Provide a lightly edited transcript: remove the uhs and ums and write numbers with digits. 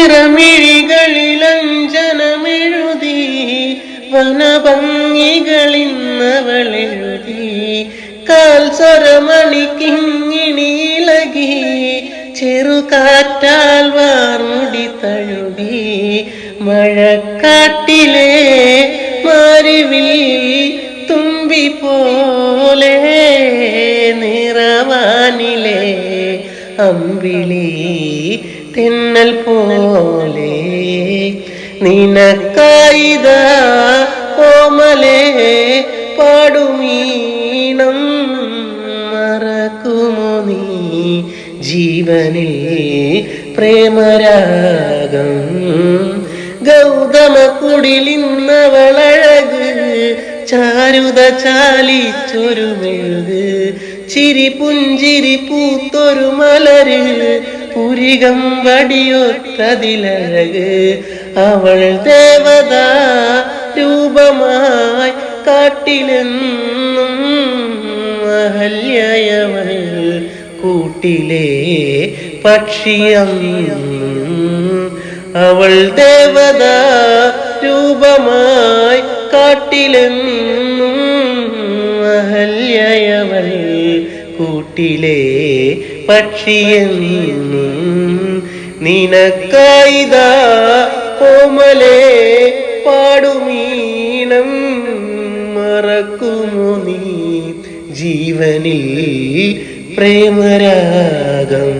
നിറമിഴികളിലഞ്ജനമെഴുതി വനഭംഗികളിന്നവളെഴുതി കാൽസ്വരമണിക്കിങ്ങിണിയിളകി ചെറുകാറ്റാൽ വാർമുടി തഴുകി മഴക്കാട്ടിലെ മാരിവിൽ തുമ്പി പോലെ നിറവാനിലെ അമ്പിളി തെന്നൽ പോലെ നിനക്കായിത ഓമലേ പാടുമീണം മറക്കുമോ നീ ജീവനിൽ പ്രേമരാഗം ഗൗതമ കുടിലിന്നവളഴക് ചാരുത ചാലിച്ചൊരു മെഴുക് ചിരി പുഞ്ചിരി പൂത്തൊരു മലര് പുരികം വടിയൊത്തതിലഴക് അവൾ ദേവതാ രൂപമായി കാട്ടിലെന്നും അഹല്യയവൾ കൂട്ടിലെ പക്ഷിയെന്നും അവൾ ദേവതാ രൂപമായി കാട്ടിലെന്നും അഹല്യയവൾ കൂട്ടിലെ പക്ഷിയെന്നും നിനക്കായിതാ ഓമലേ പാടുമീണം മറക്കുമോ നീ ജീവനിൽ പ്രേമരാഗം.